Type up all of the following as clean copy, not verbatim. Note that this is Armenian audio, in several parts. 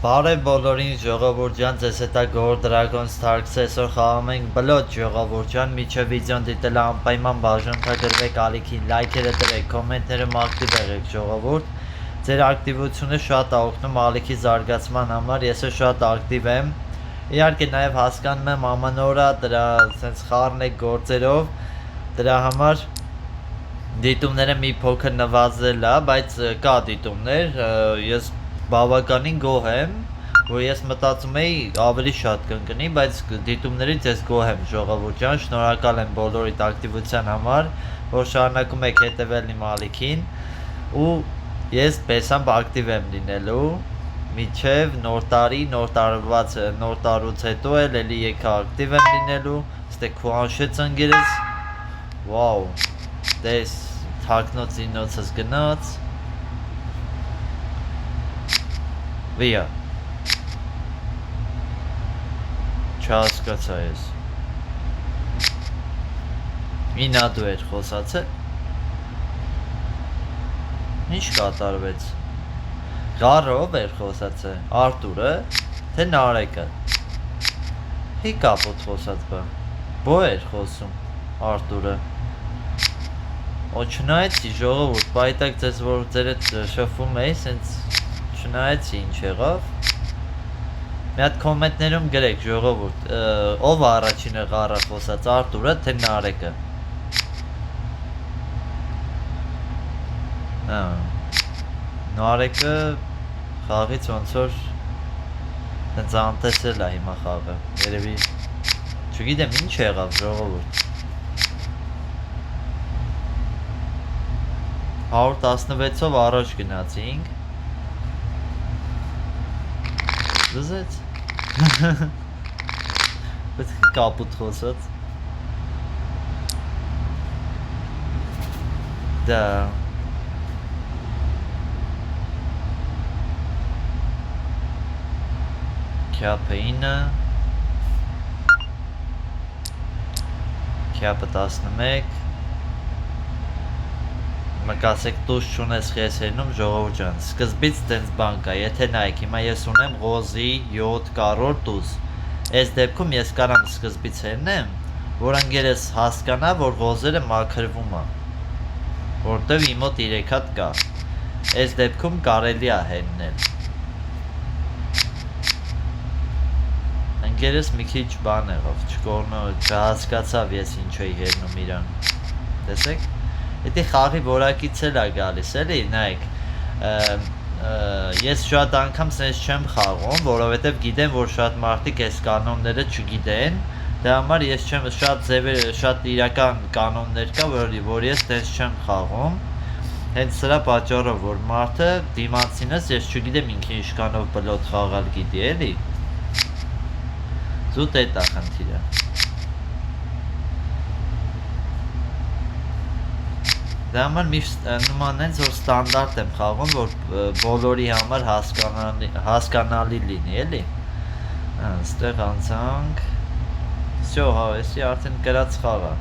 Բարև բոլորին ժողովուրդ ջան, ձեզ հետ է Gold Dragon Starks, այսօր խաղում ենք բլոտ ժողովուրդ ջան, միջև վիդեոն դիտելը անպայման բաժանորդագրվեք, ալիքին լայքերը դրեք, կոմենտներում ակտիվ եղեք ժողովուրդ, ձեր ակտիվությունը շատ է օգնում ալիքի զարգացման համար, ես շատ ակտիվ եմ, իհարկե նաև հասկանում եմ ամանորա դրա սենց խառնեք գործերով, դրա համար դիտումները մի փոքր նվազել է, բայց կա դիտումներ, ես բավականին գոհ եմ, որ ես մտածում էի ավելի շատ կընկնի, բայց դիտումներից ես գոհ եմ ժողովուրդ ջան, շնորհակալ եմ բոլորիդ ակտիվության համար, որ շարունակում եք հետևել իմ ալիքին ու ես պես ակտիվ եմ լինելու միջև նոր տարի, նոր տարուց հետո էլի եկա ակտիվ եմ լինելու, ստե քուանշե ծնգերս, վաու, դես թակնոց ինոցս գնաց, վիա, չհասկացա ես, ինադու էր խոսացը, ինչ կատարվեց, Գարով էր խոսացը, Արտուրը, թե Նարեկը, հի կապոտ խոսած բա, բո էր խոսում, Արտուրը, ու չնայեցի ժողովուրդ, պայտակ ձեզ որ ձեր հետ շփվում էի, սենց չնայեցի ինչ եղավ, մի հատ կոմենտներում գրեք ժողովուրդ, ով առաջինը Գարա խոսած, Արտուրը, թե Նարեկը, Նարեկը խաղից ոնց որ հենց անտեսել է հիմա խաղը, երևի, չգիտեմ ինչ եղավ ժողովուրդ, 116-ով առաջ գնացինք, դզեց, պետք է կապուտ խոսած, դա, Քյապը 9, Քյապը 11, մկասեք տուշ չունես ես հենում ժողովուրդ ջան, սկզբից տենց բան կա, եթե նայեք, հիմա ես ունեմ ղոզի 7 կարոր տուզ, այս դեպքում ես կարամ սկզբից հենեմ, որ անգերես հասկանա, որ ղոզերը մաքրվում է, որտև իմ մոտ 3 հատ կա, այս դեպքում կարելի է հեննել, անգերես մի քիչ բան եղավ, չհասկացավ ես ինչ էի հերնում իրան, տեսեք, Եթե խաղի որակից էլ է գալիս, էլի, նայեք, ես շատ անգամ սենց չեմ խաղում, որովհետև գիտեմ, որ շատ մարդիկ այս կանոնները չգիտեն, դրա համար ես չեմ, շատ իրական կանոններ կա, որ ես տենց չեմ խաղում, հենց սրա պատճառով, որ մարդը դիմացինս, ես չգիտեմ ինքը ինչքանով բլոտ խաղալ գիտի, էլի, զուտ էտ է խնդիրը, Դա համար միշտ նման հենց որ ստանդարտ եմ խաղում, որ բոլորի համար հասկանալի լինի, էլի, ստեղ անցանք, սյո հավեսի արդեն կրած խաղա,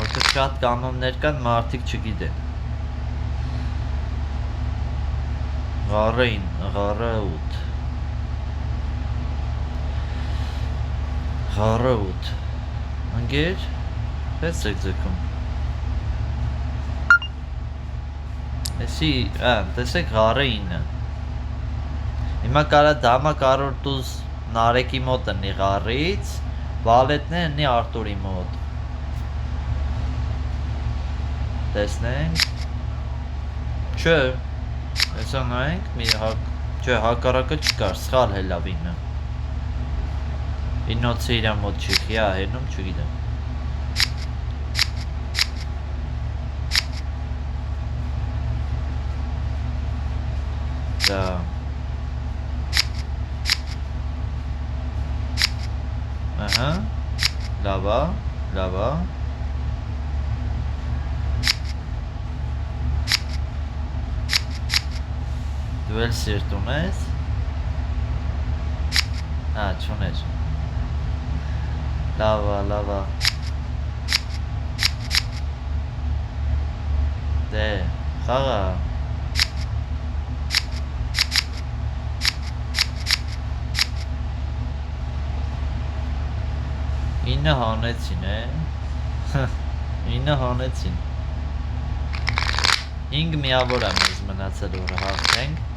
որտեղ շատ կանոններ կան, մարդիկ չգիտեն, Գարը 8, Գարը 8, Անգեր, պես եք ձգում, էսի, տեսեք Գարը 9, հիմա կարա դամա կարոր տուզ Նարեկի մոտ ընի Գարից, վալետն է ընի Արտուրի մոտ, տեսնենք, չէ, հեսա նայենք, չէ, հակարակը չկար, սխալ հելավինը, Ինոցը իրա մոտ չի խիա հենում, չգիտեմ, դա, լավա, դու էլ սիրտում ես, չունես, լավա, դե, խաղա, 9 հանեցին է 9 հանեցին 5 միավոր է մեզ մնացել որ հաղթենք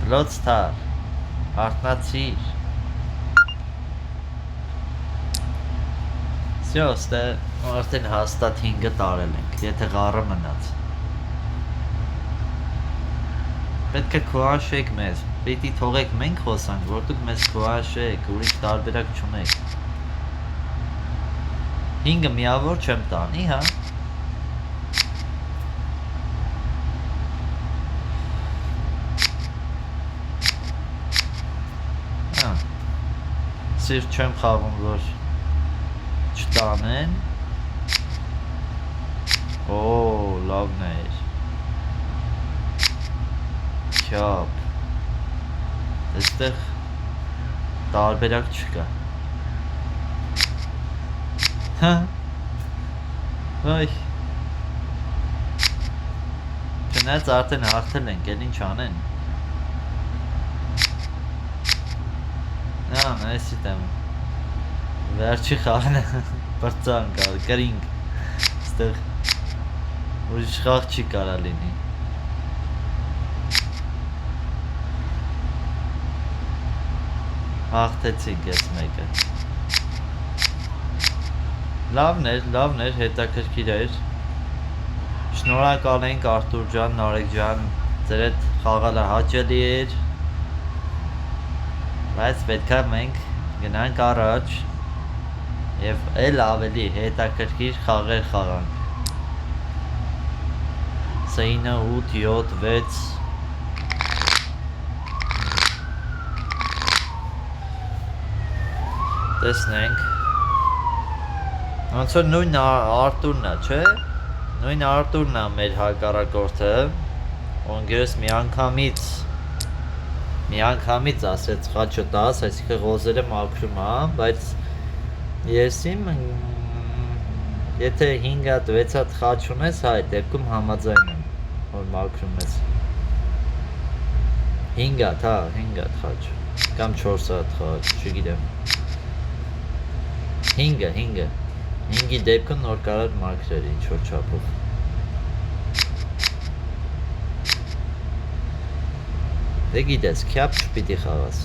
Բլոց թար Արտնացիր Սյո ստե արդեն հաստատ 5-ը տարել ենք եթե ғառը մնաց Պետք է քուաշեք մեզ Պետք է թողեք մենք խոսանք որ դուք մեզ քուաշեք ուրիշ տարբերակ չունեք 5-ը միավոր չեմ տանի հա Սիրտ չեմ խաղում որ չտանեն Օ լավն էր Չապ Այստեղ տարբերակ չկա Հա Ոյ Չնայած արդեն հաղթել ենք էլ ինչ անեն Նայսի տեմ Վերջի խաղն բրծան կար, կրինք Ստեղ ուրիշ խաղ չի կարա լինի Հաղթեցինք ես մեկը Լավն էր, հետաքրքիր էր Շնորհակալ ենք Արթուր ջան, Նարեկ ջան Ձեր հետ խաղալը հաճելի էր Բայց պետքա մենք գնանք առաջ Եվ էլ ավելի հետաքրքիր խաղեր խաղանք 9, 8, 7, 6 Տեսնենք Ոնց որ նույն Արտուրն է, չէ? Նույն Արտուրն է մեր հակառակորդը Ոնգերս միանգամից ասեց խաչը տաս, այսինքն ղոզերը մաքրում է, բայց եսիմ եթե 5 հատ 6 հատ խաչ ունես, հա այդ դեպքում համաձայն եմ, որ մաքրում ես 5 հատ, հա, 5 հատ խաչ, կամ 4 հատ խաչ, չգիտեմ 5-ի դեպքում նոր կարար մաքրել ինչ-որ չափով Դե գիտես, քյապ չպիտի խաղաս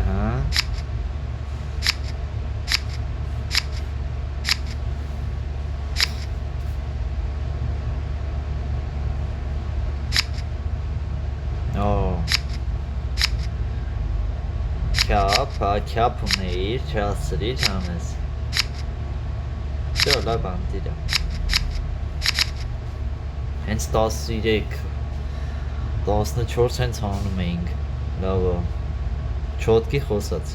Ահա Քյապ ունեիր, չասրիր համես Դե լավ անտիրա Հենց 13 14 հենց հանում էինք լավա չոտքի խոսած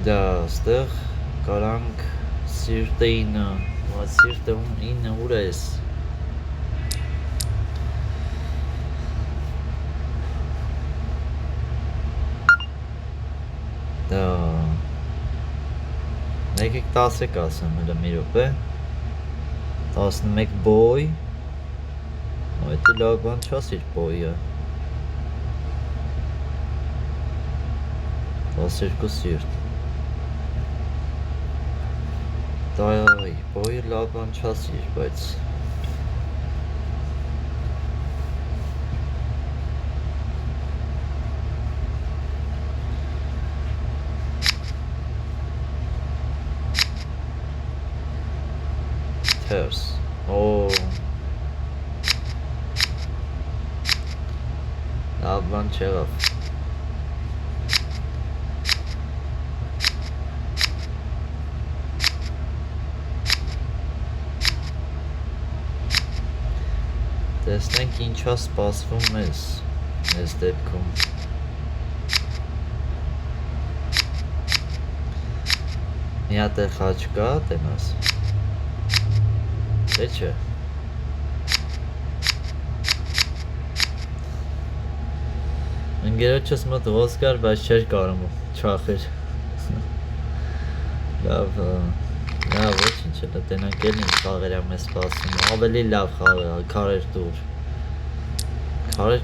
դա ստեղ կարանք սիրտը 9 սիրտը 9 ուր ես դա Եկեք 10 ասեմ հələ մի րոպե 11 բոյ Այդ լավ բան չասիր բոյը 12 սիրտ Դայ բոյը լավ բան չասիր բայց Hers. Oh. Lավ բան չեղավ Տեսնենք ինչա սպասվում մեզ դեպքում Մի հատ է խաչ կա, տենաս Դե չէ Ընկերոջս մոտ ղոզ կար, բայց չէր կարում չախեր Լավ, Նա ոչինչ էլ տենանք էլ ինչ խաղեր եմ սպասում, ավելի լավ խաղեր, քարեր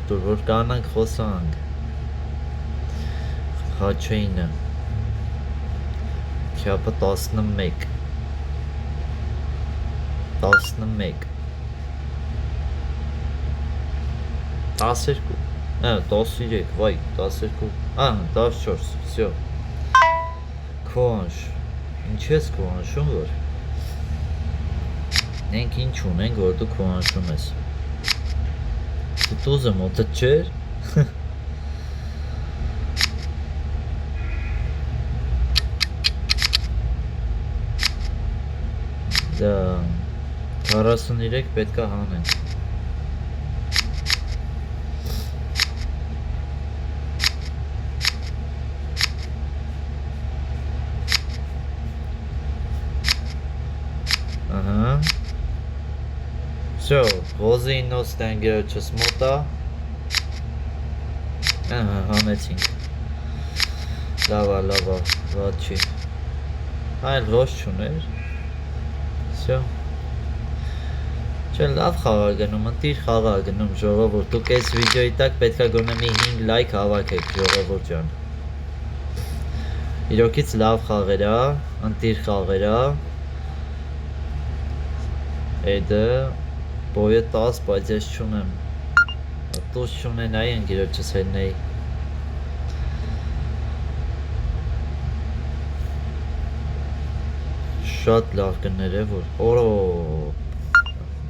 դուր, որ կանանք խոսանք, Խաչեինը, Քյապը 11, 12, 12, 13, վայ, 12, 14, всё, քոնշ, ինչ ես քոնշում որ, նենք ինչ ունենք, որ դու քոնշում ես, դու ուզում օտը չեր, դա 43 պետք է հանենք, Всё, Ռոզի 9 տենգերոջս մոտա, հանեցինք, լավա, վատ չի, այլ ռոզ չուներ, всё, չէ լավ խաղար գնում, ընտիր խաղար գնում ժողովուրդ, դուք այս վիդեոյի տակ պետք է գոնե մի 5 լայք հավաքեք ժողովուրդ ջան, իրոքից լավ խաղեր ա, ընտիր խաղեր ա, Էդը բոյը 10, բայց ես չունեմ, տուս չունենայի ընկերոջս հելնեի, շատ լավ կներ է որ,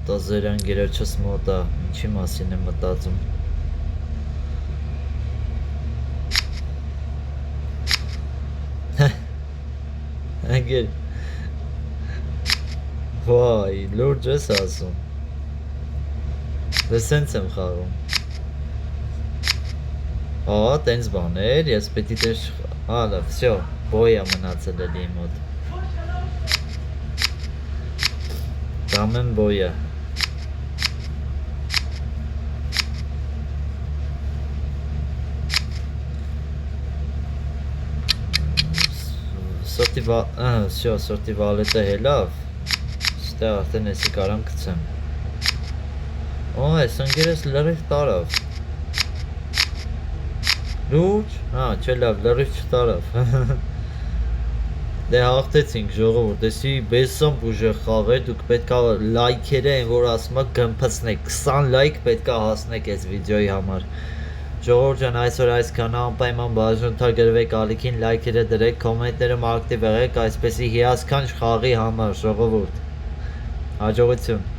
դա զեր ընկերոջս մոտ ա, ինչի մասին եմ մտածում, ընկեր, վայ, լուրջ ես ասում, դե սենց եմ խաղում, տենց բաներ, ես պետի դեր, լավ, всё, բոյա մնացել էլի մոտ, դամեն բոյա, սորտի վալետը հելավ, ստե արդեն եսի կարամ կծեմ, այս ընկերս լրիվ տարավ, լուրջ, չէ լավ, լրիվ չտարավ, դե հաղթեցինք ժողովուրդ, եսի բեսամբ ուժեղ խաղեր, դուք պետք է լայքերը են որ ասում ա գմպցնեք, 20 լայք պետք է հասնեք այս վիդեոյի համար, ժողովուրդ ջան այսօր այսքան անպայման բաժանորդագրվեք, ալիքին լայքերը դրեք, կոմենտներում ակտիվ եղեք, այսպեսի հիասքանչ խաղի համար ժողովուրդ, հաջողություն